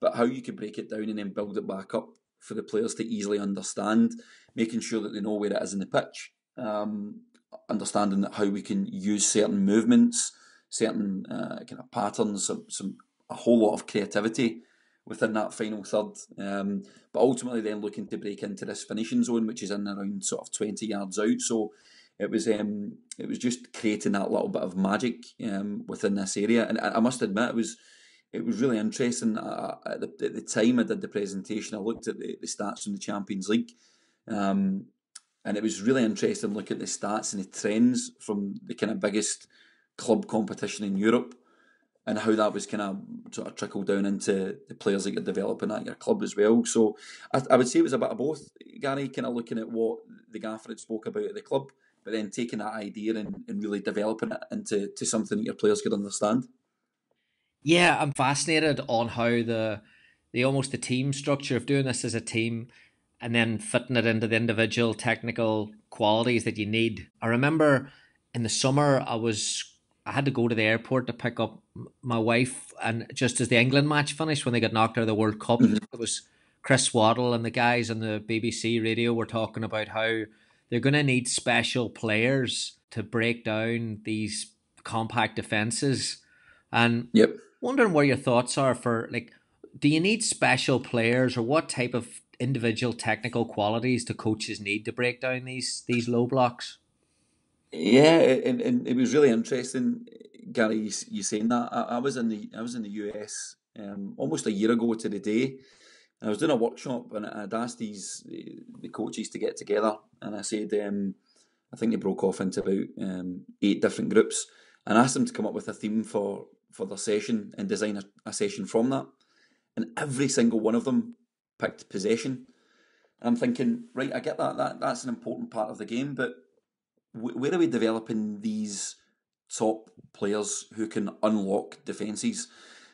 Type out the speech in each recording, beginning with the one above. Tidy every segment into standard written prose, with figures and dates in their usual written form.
but how you could break it down and then build it back up for the players to easily understand, making sure that they know where it is in the pitch, understanding that how we can use certain movements, certain kind of patterns, a whole lot of creativity within that final third, but ultimately then looking to break into this finishing zone, which is in around sort of 20 yards out. So it was just creating that little bit of magic within this area, and I must admit it was really interesting. At the time I did the presentation, I looked at the stats from the Champions League, and it was really interesting looking at the stats and the trends from the kind of biggest club competition in Europe, and how that was kind of sort of trickled down into the players that you're developing at your club as well. So I would say it was a bit of both, Gary, kind of looking at what the gaffer had spoke about at the club, but then taking that idea and really developing it into something that your players could understand. Yeah, I'm fascinated on how the almost the team structure of doing this as a team and then fitting it into the individual technical qualities that you need. I remember in the summer I had to go to the airport to pick up my wife, and just as the England match finished when they got knocked out of the World Cup, it was Chris Waddle and the guys on the BBC radio were talking about how they're going to need special players to break down these compact defences. And wondering what your thoughts are for, like, do you need special players, or what type of individual technical qualities do coaches need to break down these low blocks? Yeah, and it was really interesting, Gary, you saying that. I was in the US almost a year ago to the day. I was doing a workshop, and I'd asked the coaches to get together, and I said, I think they broke off into about 8 different groups, and asked them to come up with a theme for their session and design a session from that. And every single one of them picked possession. And I'm thinking, right, I get that's an important part of the game, but where are we developing these top players who can unlock defences?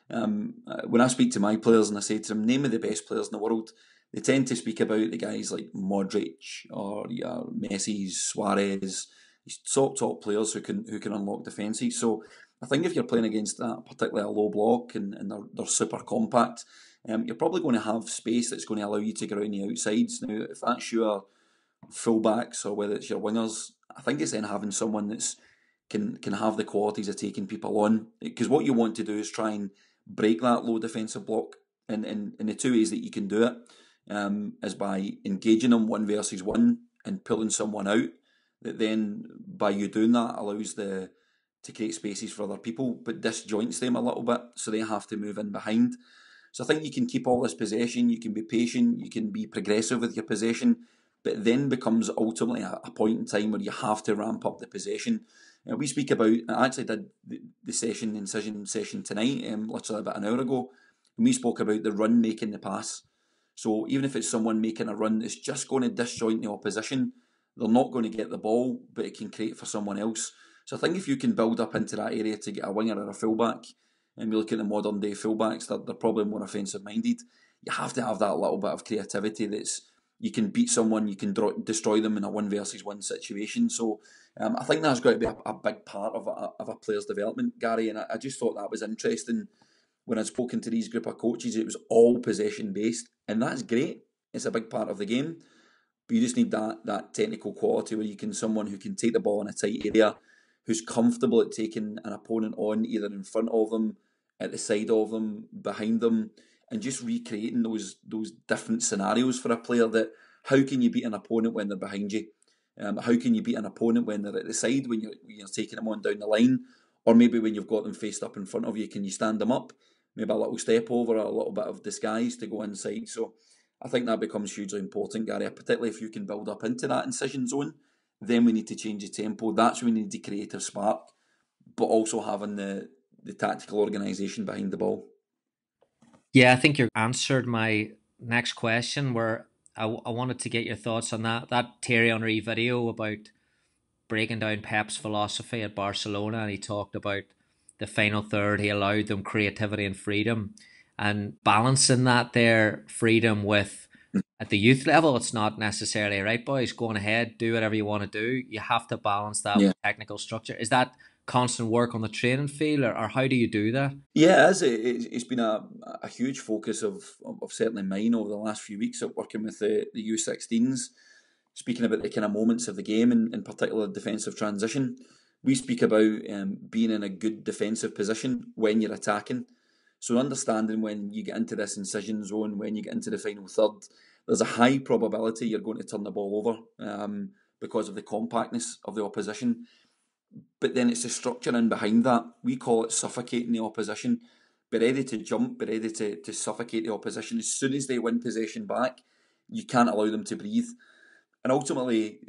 When I speak to my players and I say to them, name of the best players in the world, they tend to speak about the guys like Modric or Messi, Suarez, these top players who can unlock defences. So I think if you're playing against that, particularly a low block and they're super compact, you're probably going to have space that's going to allow you to get around the outsides. Now, if that's your fullbacks or whether it's your wingers, I think it's then having someone that's can have the qualities of taking people on, because what you want to do is try and break that low defensive block, and the two ways that you can do it is by engaging them 1 versus 1 and pulling someone out, that then by you doing that allows to create spaces for other people but disjoints them a little bit, so they have to move in behind. So I think you can keep all this possession, you can be patient, you can be progressive with your possession, but it then becomes ultimately a point in time where you have to ramp up the possession. We speak about, I actually did the incision session tonight, literally about an hour ago, and we spoke about the run making the pass. So even if it's someone making a run that's just going to disjoint the opposition, they're not going to get the ball, but it can create for someone else. So I think if you can build up into that area to get a winger or a fullback, and we look at the modern day fullbacks, they're probably more offensive minded. You have to have that little bit of creativity that's, you can beat someone, you can destroy them in a 1 versus 1 situation. So I think that's got to be a big part of a player's development, Gary. And I just thought that was interesting. When I'd spoken to these group of coaches, it was all possession based, and that's great. It's a big part of the game, but you just need that technical quality where you can someone who can take the ball in a tight area, who's comfortable at taking an opponent on either in front of them, at the side of them, behind them, and just recreating those different scenarios for a player. That how can you beat an opponent when they're behind you? How can you beat an opponent when they're at the side, when you're taking them on down the line, or maybe when you've got them faced up in front of you, can you stand them up? Maybe a little step over, or a little bit of disguise to go inside. So I think that becomes hugely important, Gary, particularly if you can build up into that incision zone. Then we need to change the tempo. That's when we need the creative spark, but also having the tactical organisation behind the ball. Yeah, I think you answered my next question, where I wanted to get your thoughts on that Thierry Henry video about breaking down Pep's philosophy at Barcelona, and he talked about the final third. He allowed them creativity and freedom, and balancing that there freedom with, at the youth level, it's not necessarily right, boys, going ahead, do whatever you want to do. You have to balance that with technical structure. Is that constant work on the training field, or how do you do that? Yeah, it is. It's been a huge focus of certainly mine over the last few weeks at working with the U16s, speaking about the kind of moments of the game, and in particular defensive transition. We speak about being in a good defensive position when you're attacking. So understanding when you get into this incision zone, when you get into the final third, there's a high probability you're going to turn the ball over because of the compactness of the opposition. But then it's the structure in behind that. We call it suffocating the opposition. Be ready to jump, be ready to suffocate the opposition. As soon as they win possession back, you can't allow them to breathe. And ultimately,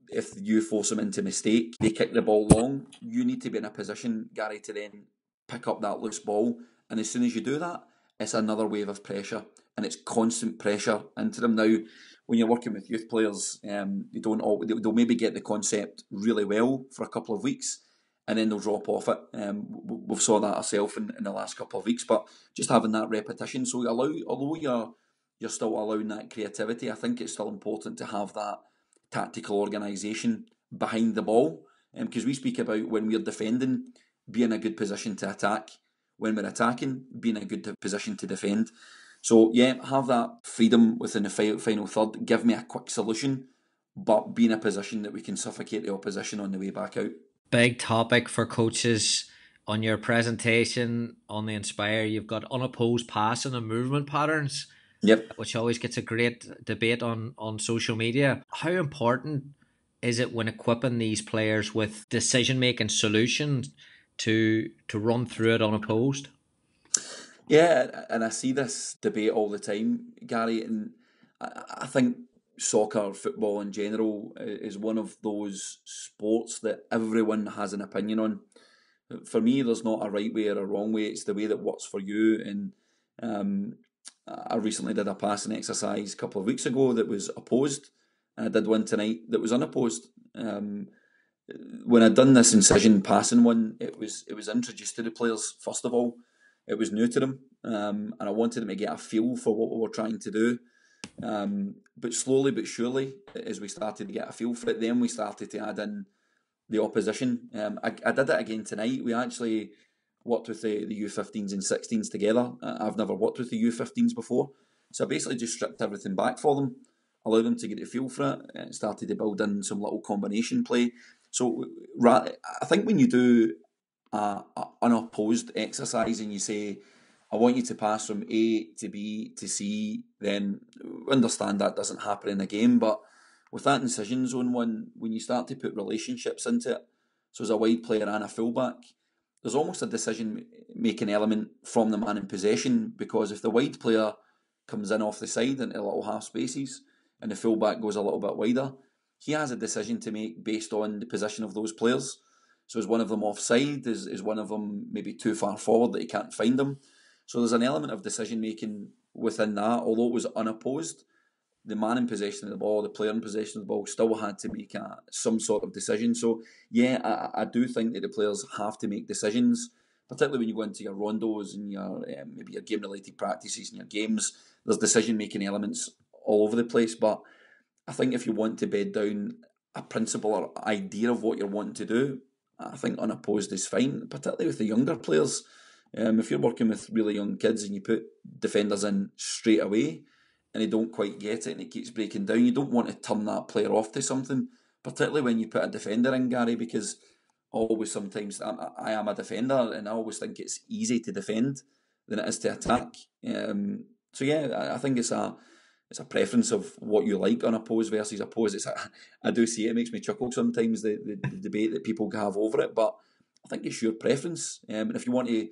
if you force them into mistake, they kick the ball long, you need to be in a position, Gary, to then pick up that loose ball. And as soon as you do that, it's another wave of pressure. And it's constant pressure into them. Now, when you're working with youth players, they'll maybe get the concept really well for a couple of weeks, and then they'll drop off it. We've saw that ourselves in the last couple of weeks, but just having that repetition. So although you're still allowing that creativity, I think it's still important to have that tactical organisation behind the ball, because we speak about when we're defending, being in a good position to attack. When we're attacking, being in a good position to defend. So yeah, have that freedom within the final third. Give me a quick solution, but be in a position that we can suffocate the opposition on the way back out. Big topic for coaches on your presentation on the Inspire. You've got unopposed passing and movement patterns. Yep. Which always gets a great debate on social media. How important is it when equipping these players with decision-making solutions to run through it unopposed? Yeah, and I see this debate all the time, Gary, and I think soccer, football in general, is one of those sports that everyone has an opinion on. For me, there's not a right way or a wrong way. It's the way that works for you. And I recently did a passing exercise a couple of weeks ago that was opposed, and I did one tonight that was unopposed. When I'd done this incision passing one, it was introduced to the players first of all. It was new to them, and I wanted them to get a feel for what we were trying to do. But slowly but surely, as we started to get a feel for it, then we started to add in the opposition. I did it again tonight. We actually worked with the U15s and 16s together. I've never worked with the U15s before. So I basically just stripped everything back for them, allowed them to get a feel for it, and started to build in some little combination play. So I think when you do unopposed exercise and you say, I want you to pass from A to B to C, then understand that doesn't happen in a game. But with that incision zone one, when you start to put relationships into it, so as a wide player and a fullback, there's almost a decision-making element from the man in possession, because if the wide player comes in off the side into little half spaces and the fullback goes a little bit wider, he has a decision to make based on the position of those players. So is one of them offside? Is one of them maybe too far forward that he can't find them? So there's an element of decision-making within that. Although it was unopposed, the man in possession of the ball, the player in possession of the ball still had to make some sort of decision. So yeah, I do think that the players have to make decisions, particularly when you go into your rondos and your maybe your game-related practices and your games. There's decision-making elements all over the place, but I think if you want to bed down a principle or idea of what you're wanting to do, I think unopposed is fine, particularly with the younger players. If you're working with really young kids and you put defenders in straight away and they don't quite get it and it keeps breaking down, you don't want to turn that player off to something, particularly when you put a defender in, Gary, because always sometimes I am a defender and I always think it's easy to defend than it is to attack. So yeah, I think it's a preference of what you like on opposed versus opposed. I do see it makes me chuckle sometimes, the debate that people have over it, but I think it's your preference. And if you want to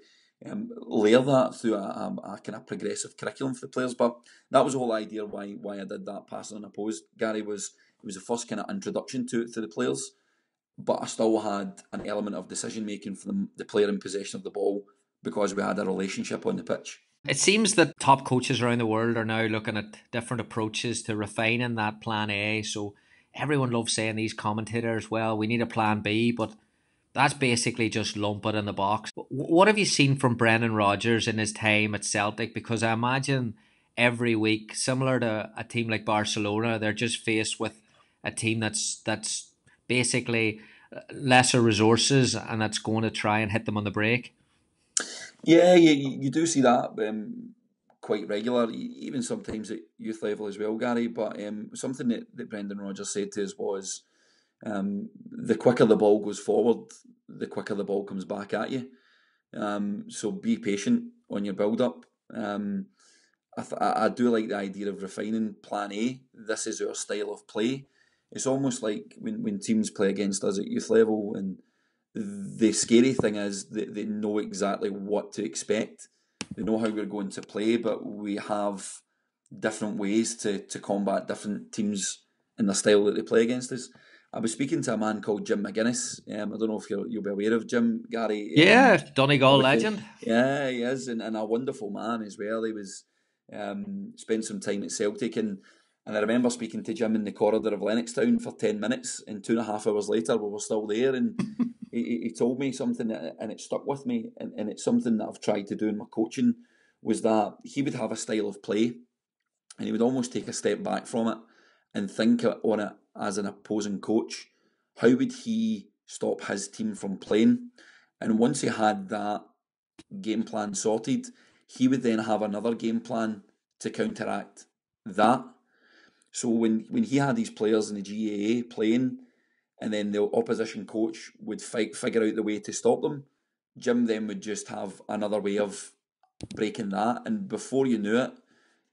layer that through a kind of progressive curriculum for the players, but that was the whole idea why I did that passing unopposed, Gary, was it was the first kind of introduction to the players, but I still had an element of decision making for the player in possession of the ball because we had a relationship on the pitch. It seems that top coaches around the world are now looking at different approaches to refining that plan A. So everyone loves saying, these commentators, well, we need a plan B, but that's basically just lump it in the box. What have you seen from Brendan Rodgers in his time at Celtic? Because I imagine every week, similar to a team like Barcelona, they're just faced with a team that's basically lesser resources, and it's going to try and hit them on the break. Yeah, you do see that quite regular, even sometimes at youth level as well, Gary. But something that Brendan Rodgers said to us was, the quicker the ball goes forward, the quicker the ball comes back at you. So be patient on your build-up. I do like the idea of refining plan A. This is our style of play. It's almost like when teams play against us at youth level, and the scary thing is that they know exactly what to expect. They know how we're going to play, but we have different ways to combat different teams in the style that they play against us. I was speaking to a man called Jim McGuinness. I don't know if you'll be aware of Jim, Gary. Yeah, Donegal legend. Yeah, he is, and a wonderful man as well. He was spent some time at Celtic, and I remember speaking to Jim in the corridor of Lennoxtown for 10 minutes, and 2.5 hours later we were still there, and he told me something, and it stuck with me, and it's something that I've tried to do in my coaching, was that he would have a style of play, and he would almost take a step back from it and think on it as an opposing coach. How would he stop his team from playing? And once he had that game plan sorted, he would then have another game plan to counteract that. So when he had these players in the GAA playing, and then the opposition coach would figure out the way to stop them, Jim then would just have another way of breaking that, and before you knew it,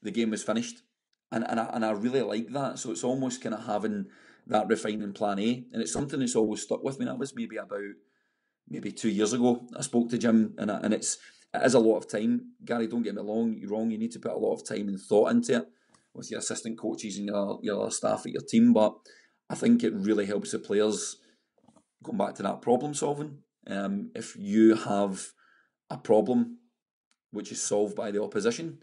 the game was finished. And I really like that. So it's almost kind of having that refining plan A, and it's something that's always stuck with me. That was maybe 2 years ago. I spoke to Jim, and it is a lot of time. Gary, don't get me wrong. You need to put a lot of time and thought into it with your assistant coaches and your staff at your team. But I think it really helps the players, going back to that problem solving. If you have a problem which is solved by the opposition,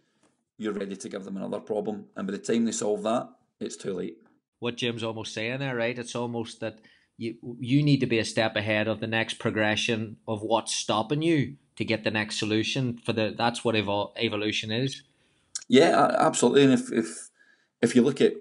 you're ready to give them another problem, and by the time they solve that, it's too late. What Jim's almost saying there, right? It's almost that you need to be a step ahead of the next progression of what's stopping you to get the next solution. That's what evolution is. Yeah, absolutely. And if you look at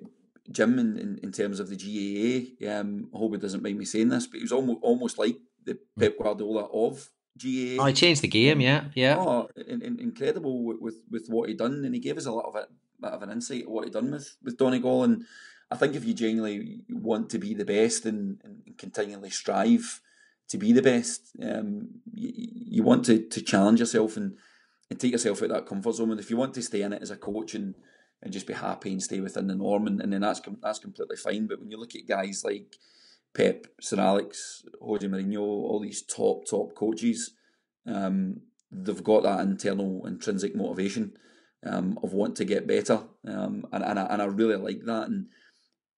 Jim in terms of the GAA, I hope he doesn't mind me saying this, but he was almost like the Pep Guardiola of GAA. Oh, he changed the game, yeah. Oh, incredible with what he done, and he gave us a bit of an insight of what he done with Donegal. And I think if you genuinely want to be the best and continually strive to be the best, you want to challenge yourself and take yourself out of that comfort zone. And if you want to stay in it as a coach and just be happy and stay within the norm, and then that's completely fine. But when you look at guys like Pep, Sir Alex, Jose Mourinho, all these top coaches, they've got that internal intrinsic motivation of wanting to get better, and I really like that. And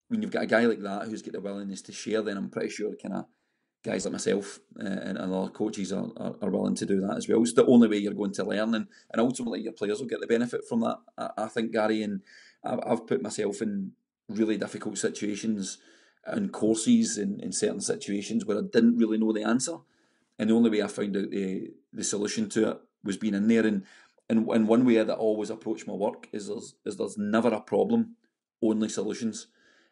when you've got a guy like that who's got the willingness to share, then I'm pretty sure kind of guys like myself and other coaches are willing to do that as well. It's the only way you're going to learn, and ultimately your players will get the benefit from that, I think, Gary. And I've put myself in really difficult situations and courses in certain situations where I didn't really know the answer, and the only way I found out the solution to it was being in there. And one way that I always approach my work is there's never a problem, only solutions.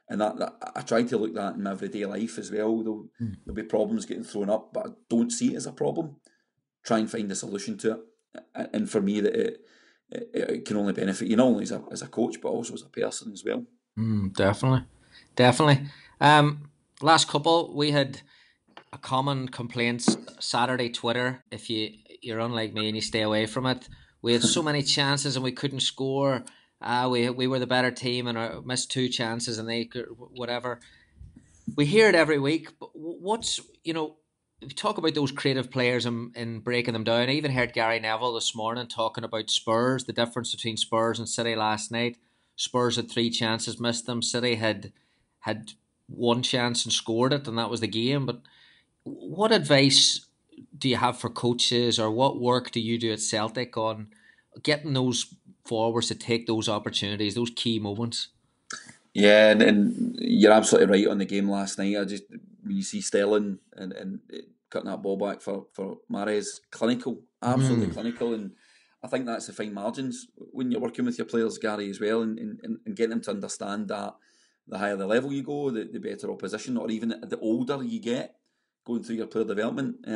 And that I try to look at that in my everyday life as well. There'll be problems getting thrown up, but I don't see it as a problem. Try and find a solution to it. And for me, that it can only benefit you not only as a coach, but also as a person as well. Definitely. Last couple, we had a common complaints Saturday Twitter. If you're unlike me and you stay away from it, we had so many chances and we couldn't score. We were the better team and missed 2 chances and they whatever. We hear it every week, but we talk about those creative players and breaking them down. I even heard Gary Neville this morning talking about Spurs, the difference between Spurs and City last night. Spurs had 3 chances, missed them. City had 1 chance and scored it, and that was the game. But what advice do you have for coaches, or what work do you do at Celtic on getting those forwards to take those opportunities, those key moments? Yeah, and you're absolutely right on the game last night. When you see Sterling and cutting that ball back for Mahrez, clinical, absolutely clinical. And I think that's the fine margins when you're working with your players, Gary, as well, and getting them to understand that the higher the level you go, the better opposition, or even the older you get, going through your player development,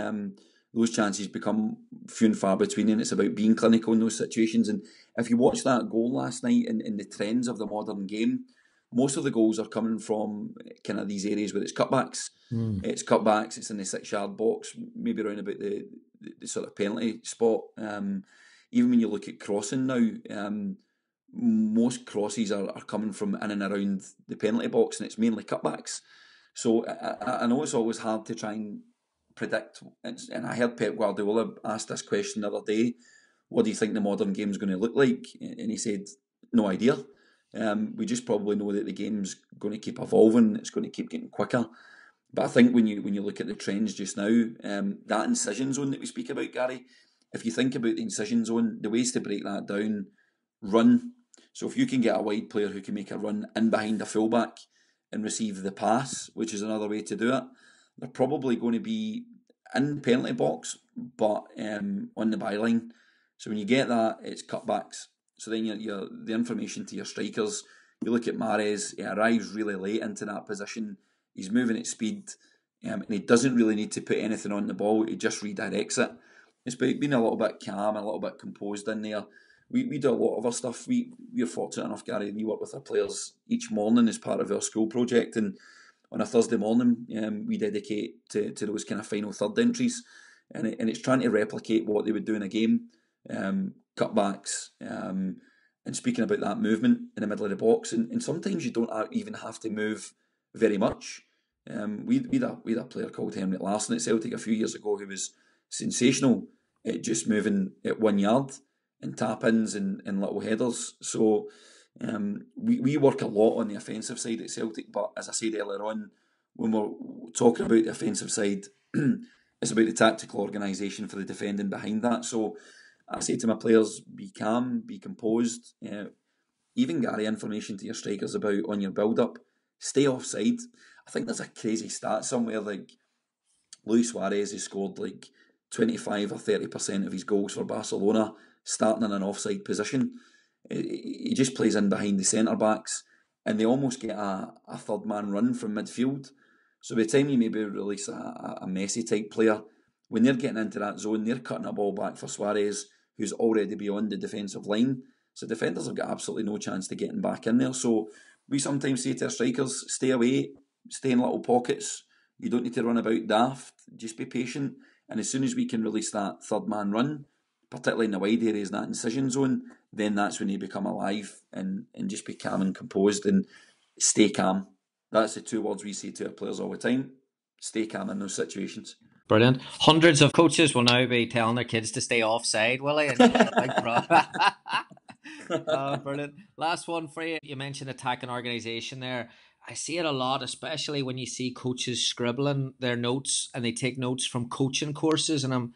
those chances become few and far between, and it's about being clinical in those situations. And if you watch that goal last night in the trends of the modern game, most of the goals are coming from kind of these areas where it's cutbacks. It's cutbacks, it's in the 6-yard box, maybe around about the sort of penalty spot. Even when you look at crossing now, most crosses are coming from in and around the penalty box, and it's mainly cutbacks. So I know it's always hard to try and predict, and I heard Pep Guardiola asked this question the other day, what do you think the modern game's going to look like? And he said, no idea. We just probably know that the game's going to keep evolving, it's going to keep getting quicker. But I think when you look at the trends just now, that incision zone that we speak about, Gary, if you think about the incision zone, the ways to break that down, run. So if you can get a wide player who can make a run in behind a fullback and receive the pass, which is another way to do it, they're probably going to be in the penalty box, but on the byline. So when you get that, it's cutbacks. So then you're the information to your strikers. You look at Mahrez, he arrives really late into that position. He's moving at speed, and he doesn't really need to put anything on the ball. He just redirects it. It's being a little bit calm, a little bit composed in there. We do a lot of our stuff. We're fortunate enough, Gary, we work with our players each morning as part of our school project, and on a Thursday morning we dedicate to those kind of final third entries, and it's trying to replicate what they would do in a game, cutbacks, and speaking about that movement in the middle of the box, and sometimes you don't even have to move very much. We had a player called Henrik Larsson at Celtic a few years ago who was sensational at just moving at 1 yard and tap-ins and little headers. So we work a lot on the offensive side at Celtic, but as I said earlier on, when we're talking about the offensive side, it's about the tactical organisation for the defending behind that. So I say to my players, be calm, be composed. Even, Gary, information to your strikers about on your build-up, stay offside. I think there's a crazy stat somewhere, like Luis Suarez has scored like 25 or 30% of his goals for Barcelona starting in an offside position. He just plays in behind the centre-backs, and they almost get a third-man run from midfield. So by the time you maybe release a Messi-type player, when they're getting into that zone, they're cutting a ball back for Suarez, who's already beyond the defensive line. So defenders have got absolutely no chance to getting back in there. So we sometimes say to our strikers, stay away, stay in little pockets. You don't need to run about daft, just be patient. And as soon as we can release that third-man run, particularly in the wide areas, that incision zone, then that's when you become alive and just be calm and composed and stay calm. That's the two words we say to our players all the time. Stay calm in those situations. Brilliant. Hundreds of coaches will now be telling their kids to stay offside, Willie. Brilliant. Last one for you. You mentioned attacking organisation there. I see it a lot, especially when you see coaches scribbling their notes and they take notes from coaching courses, and I'm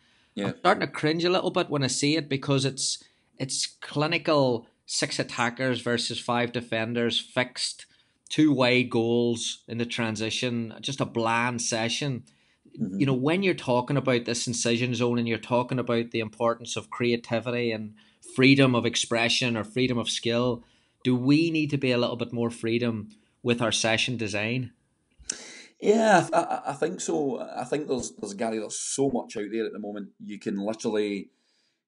starting to cringe a little bit when I see it, because it's clinical 6 attackers versus 5 defenders, fixed 2 wide goals in the transition, just a bland session. Mm-hmm. You know, when you're talking about this incision zone and you're talking about the importance of creativity and freedom of expression or freedom of skill, do we need to be a little bit more freedom with our session design? Yeah, I think so. I think there's Gary, there's so much out there at the moment. You can literally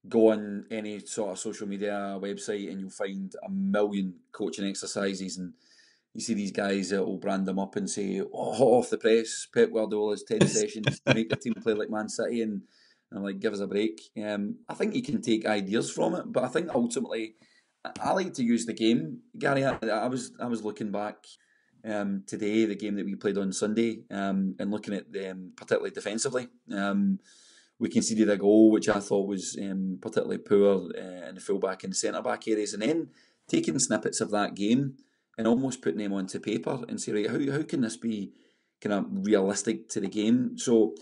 go on any sort of social media website and you'll find a million coaching exercises, and you see these guys that will brand them up and say, oh, hot off the press, Pep Guardiola's 10 sessions to make the team play like Man City, and I'm like, give us a break. I think you can take ideas from it, but I think ultimately I like to use the game. Gary, I was looking back today, the game that we played on Sunday, and looking at them particularly defensively. We conceded a goal which I thought was particularly poor in the full-back and centre-back areas, and then taking snippets of that game and almost putting them onto paper and say, right, how can this be kind of realistic to the game? So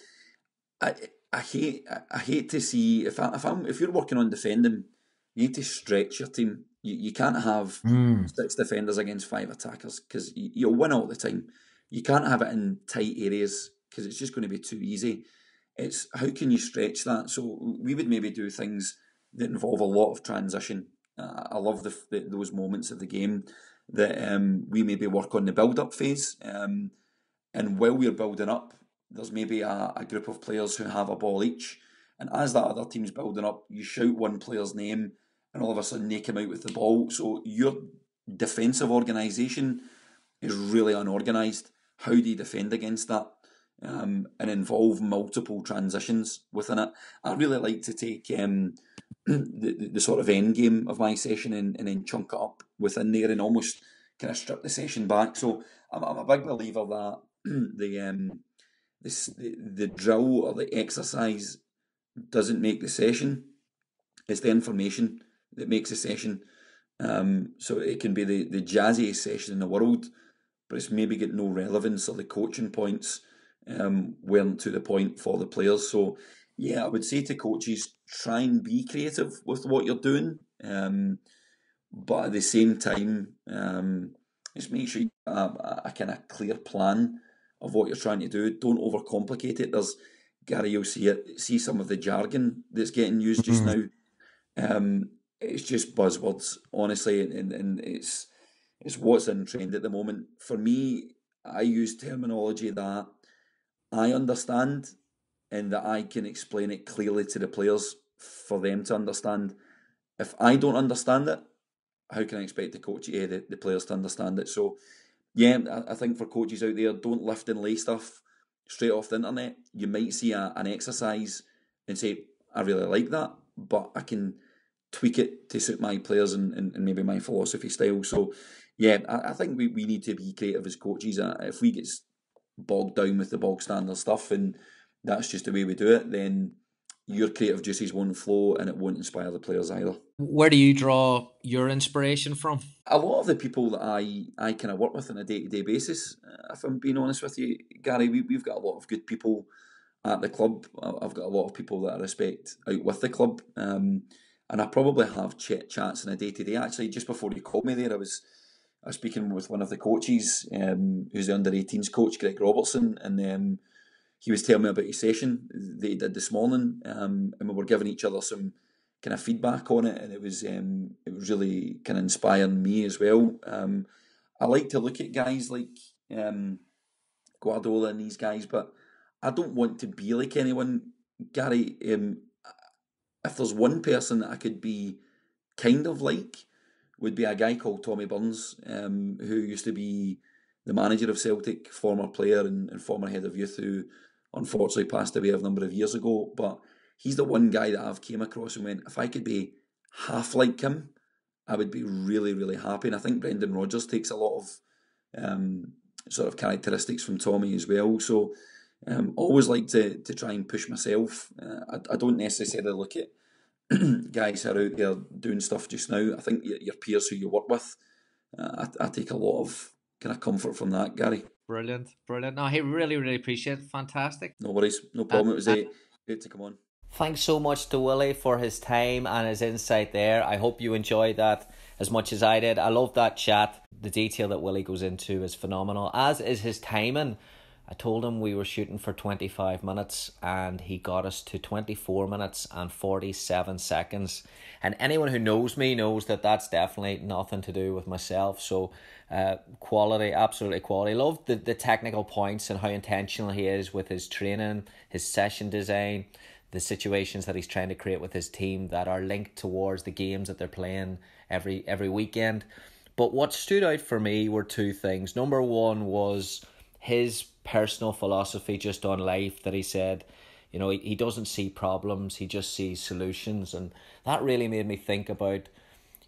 I hate to see if you're working on defending, you need to stretch your team. You can't have 6 defenders against 5 attackers, because you'll win all the time. You can't have it in tight areas because it's just going to be too easy. It's how can you stretch that? So we would maybe do things that involve a lot of transition. I love those moments of the game that we maybe work on the build-up phase. And while we're building up, there's maybe a group of players who have a ball each, and as that other team's building up, you shout one player's name, and all of a sudden they come out with the ball. So your defensive organisation is really unorganised. How do you defend against that? And involve multiple transitions within it. I really like to take the sort of end game of my session and then chunk it up within there and almost kind of strip the session back. So I'm a big believer that the drill or the exercise doesn't make the session. It's the information that makes the session. So it can be the jazziest session in the world, but it's maybe got no relevance, or the coaching points weren't to the point for the players. So yeah, I would say to coaches, try and be creative with what you're doing, but at the same time, just make sure you have a kind of clear plan of what you're trying to do. Don't overcomplicate it. Gary, you'll see some of the jargon that's getting used just now. It's just buzzwords, honestly, and it's what's in trend at the moment. For me, I use terminology that I understand and that I can explain it clearly to the players for them to understand. If I don't understand it, how can I expect the players to understand it? So, yeah, I think for coaches out there, don't lift and lay stuff straight off the internet. You might see an exercise and say, I really like that, but I can tweak it to suit my players and maybe my philosophy style. So, yeah, I think we need to be creative as coaches. If we get bogged down with the bog standard stuff and that's just the way we do it, then your creative juices won't flow and it won't inspire the players either. Where do you draw your inspiration from? A lot of the people that I kind of work with on a day-to-day basis, if I'm being honest with you, Gary, we've got a lot of good people at the club. I've got a lot of people that I respect out with the club, and I probably have chats on a day-to-day. Actually, just before you called me there, I was speaking with one of the coaches, who's the under-18s coach, Greg Robertson, and he was telling me about his session that he did this morning, and we were giving each other some kind of feedback on it, and it was really kind of inspiring me as well. I like to look at guys like Guardiola and these guys, but I don't want to be like anyone. Gary, if there's one person that I could be kind of like, would be a guy called Tommy Burns, who used to be the manager of Celtic, former player and former head of youth, who unfortunately passed away a number of years ago. But he's the one guy that I've came across and went, if I could be half like him, I would be really, really happy. And I think Brendan Rodgers takes a lot of sort of characteristics from Tommy as well. So always like to try and push myself. I don't necessarily look at guys who are out there doing stuff just now. I think your peers who you work with, I take a lot of kind of comfort from that, Gary. Brilliant. No, I really, really appreciate it. Fantastic. No worries, no problem. It was great to come on. Thanks so much to Willie for his time and his insight there. I hope you enjoyed that as much as I did. I love that chat. The detail that Willie goes into is phenomenal, as is his timing. I told him we were shooting for 25 minutes and he got us to 24 minutes and 47 seconds. And anyone who knows me knows that that's definitely nothing to do with myself. So quality, absolutely quality. Love the technical points and how intentional he is with his training, his session design, the situations that he's trying to create with his team that are linked towards the games that they're playing every weekend. But what stood out for me were two things. Number one was his personal philosophy just on life, that he said, you know, he doesn't see problems, he just sees solutions. And that really made me think about,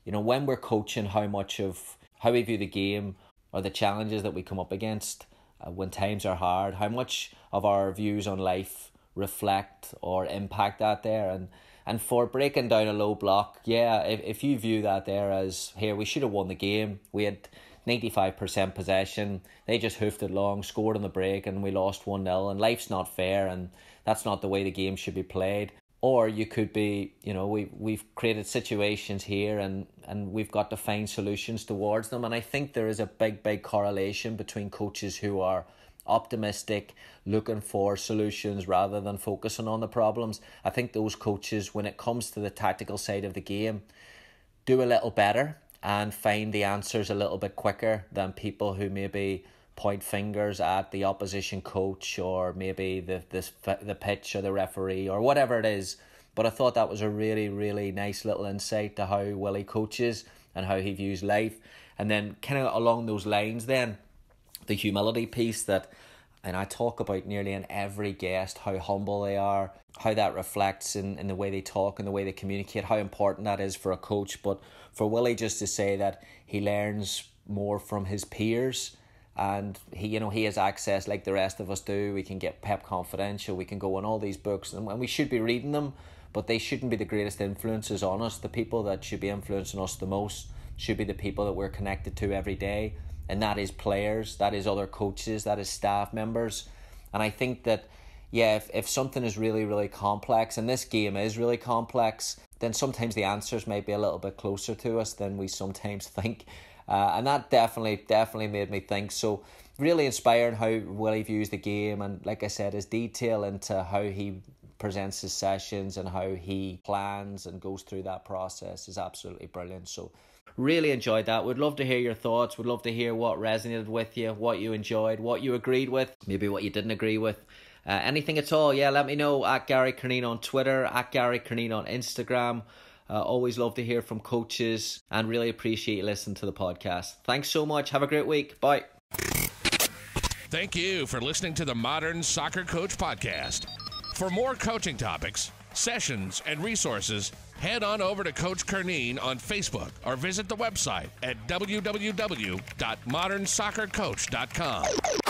you know, when we're coaching, how much of how we view the game or the challenges that we come up against when times are hard, how much of our views on life reflect or impact that there. And for breaking down a low block, yeah, if you view that there as, here, we should have won the game, we had 95% possession, they just hoofed it long, scored on the break, and we lost 1-0, and life's not fair, and that's not the way the game should be played. Or you could be, you know, we've created situations here and we've got to find solutions towards them. And I think there is a big correlation between coaches who are optimistic, looking for solutions rather than focusing on the problems. I think those coaches, when it comes to the tactical side of the game, do a little better and find the answers a little bit quicker than people who maybe point fingers at the opposition coach or maybe the pitch or the referee or whatever it is. But I thought that was a really, really nice little insight to how Willie coaches and how he views life. And then kind of along those lines then, the humility piece that, and I talk about nearly in every guest, how humble they are, how that reflects in the way they talk and the way they communicate, how important that is for a coach. But for Willie just to say that he learns more from his peers, and he has access like the rest of us do. We can get Pep Confidential, we can go on all these books, and we should be reading them, but they shouldn't be the greatest influences on us. The people that should be influencing us the most should be the people that we're connected to every day, and that is players, that is other coaches, that is staff members. And I think that, yeah, if something is really, really complex, and this game is really complex, then sometimes the answers might be a little bit closer to us than we sometimes think. And that definitely made me think. So really inspiring how Willie views the game, and like I said, his detail into how he presents his sessions and how he plans and goes through that process is absolutely brilliant. So really enjoyed that. Would love to hear your thoughts. Would love to hear what resonated with you, what you enjoyed, what you agreed with, maybe what you didn't agree with. Anything at all, yeah, let me know at Gary Curneen on Twitter, at Gary Curneen on Instagram. Always love to hear from coaches and really appreciate you listening to the podcast. Thanks so much. Have a great week. Bye. Thank you for listening to the Modern Soccer Coach Podcast. For more coaching topics, sessions, and resources, head on over to Coach Curneen on Facebook or visit the website at www.modernsoccercoach.com.